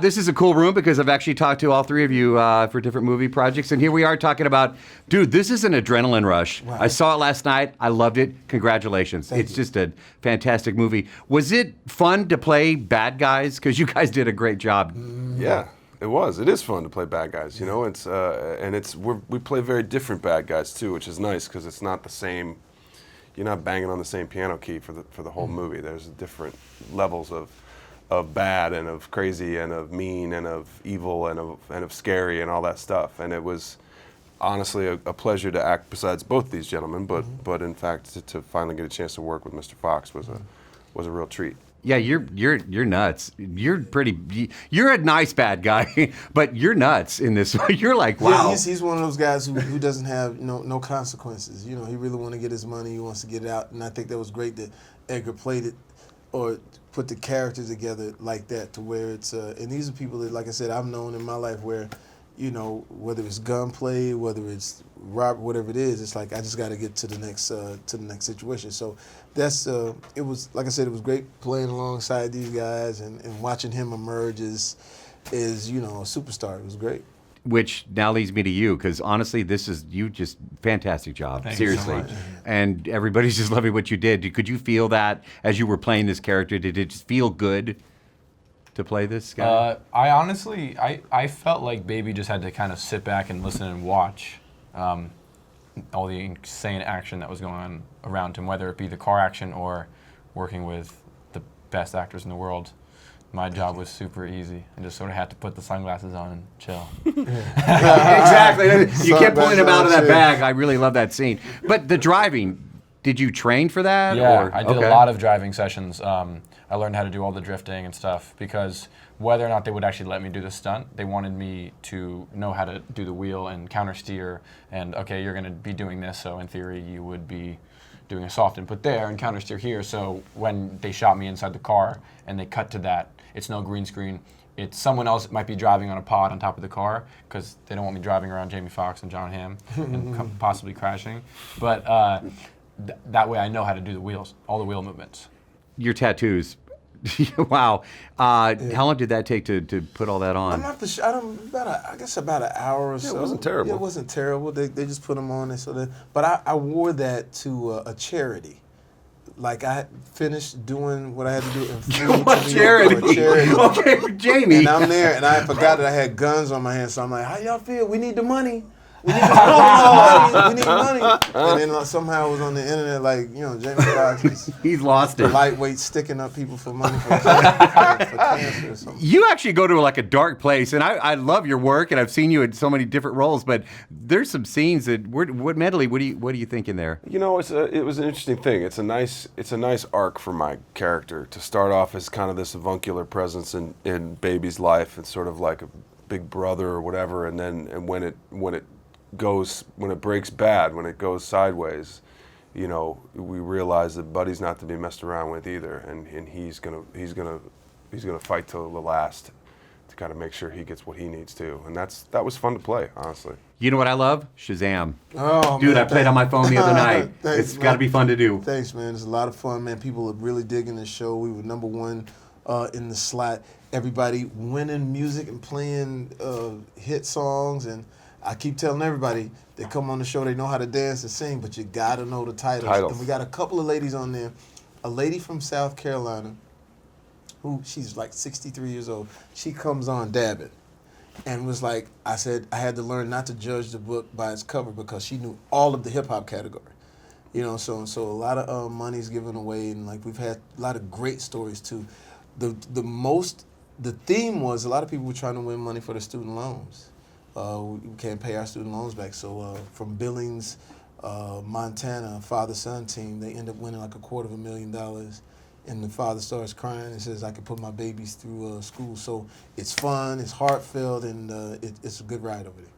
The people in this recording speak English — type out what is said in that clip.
This is a cool room because I've actually talked to all three of you for different movie projects, and here we are talking about, dude, this is an adrenaline rush. Right. I saw it last night. I loved it. Congratulations. It's just a fantastic movie. Was it fun to play bad guys? Because you guys did a great job. Yeah. It was. It is fun to play bad guys, you know. It's we play very different bad guys too, which is nice because it's not the same. You're not banging on the same piano key for the whole movie. There's different levels of bad and of crazy and of mean and of evil and of scary and all that stuff. And it was honestly a pleasure to act besides both these gentlemen, but in fact to finally get a chance to work with Mr. Foxx was a real treat. Yeah, you're nuts. You're a nice bad guy, but you're nuts in this. You're like, wow. Yeah, he's one of those guys who doesn't have no consequences. You know, he really wants to get his money. He wants to get it out, and I think that was great that Edgar played it or put the characters together like that to where it's. And these are people that, like I said, I've known in my life where, you know, whether it's gunplay, whether it's rob, whatever it is, it's like I just got to get to the next situation. So that's it was, like I said, it was great playing alongside these guys and watching him emerge as you know, a superstar. It was great. Which now leads me to you, because honestly, this is you just fantastic job. Thank seriously, you so much. And everybody's just loving what you did. Could you feel that as you were playing this character? Did it just feel good to play this guy? I honestly, I felt like Baby just had to kind of sit back and listen and watch all the insane action that was going on around him, whether it be the car action or working with the best actors in the world. My job was super easy. I just sort of had to put the sunglasses on and chill. Exactly. You kept pulling him out of that bag. I really love that scene. But the driving, did you train for that? Yeah, I did a lot of driving sessions. I learned how to do all the drifting and stuff because whether or not they would actually let me do the stunt, they wanted me to know how to do the wheel and counter steer and, okay, you're going to be doing this, so in theory you would be doing a soft input there and counter steer here. So when they shot me inside the car and they cut to that, it's no green screen. It's someone else might be driving on a pod on top of the car because they don't want me driving around Jamie Foxx and Jon Hamm and possibly crashing. But that way I know how to do the wheels, all the wheel movements. Your tattoos. Wow. How long did that take to put all that on? I'm not I guess about an hour or so. It wasn't terrible. Yeah, it wasn't terrible. They just put them on. But I wore that to a charity. Like I finished doing what I had to do and flew to charity. For a charity. Okay, Jamie. And I'm there, and I forgot that I had guns on my hands. So I'm like, "How y'all feel? We need the money. We need the money." And then somehow it was on the internet, like, you know, Jamie Foxx. He's lost it. Lightweight sticking up people for money for cancer or something. You actually go to like a dark place, and I love your work, and I've seen you in so many different roles. But there's some scenes that what are you thinking there? You know, it was an interesting thing. It's a nice arc for my character to start off as kind of this avuncular presence in Baby's life and sort of like a big brother or whatever, and then when it breaks bad, when it goes sideways, you know, we realize that Buddy's not to be messed around with either, and he's gonna fight till the last to kind of make sure he gets what he needs to, and that was fun to play, honestly. You know what I love? Shazam. Oh, dude, man, I played on my phone the other night. Thanks, it's got to be fun to do. Thanks, man. It's a lot of fun, man. People are really digging the show. We were #1 in the slot. Everybody winning music and playing hit songs, and I keep telling everybody, they come on the show, they know how to dance and sing, but you gotta know the titles. And we got a couple of ladies on there. A lady from South Carolina, who she's like 63 years old. She comes on dabbing, and was like, I said I had to learn not to judge the book by its cover because she knew all of the hip hop category. You know, so a lot of money's given away, and like we've had a lot of great stories too. The theme was a lot of people were trying to win money for their student loans. We can't pay our student loans back. So from Billings, Montana, father-son team, they end up winning like $250,000. And the father starts crying and says, I can put my babies through school. So it's fun, it's heartfelt, and it's a good ride over there.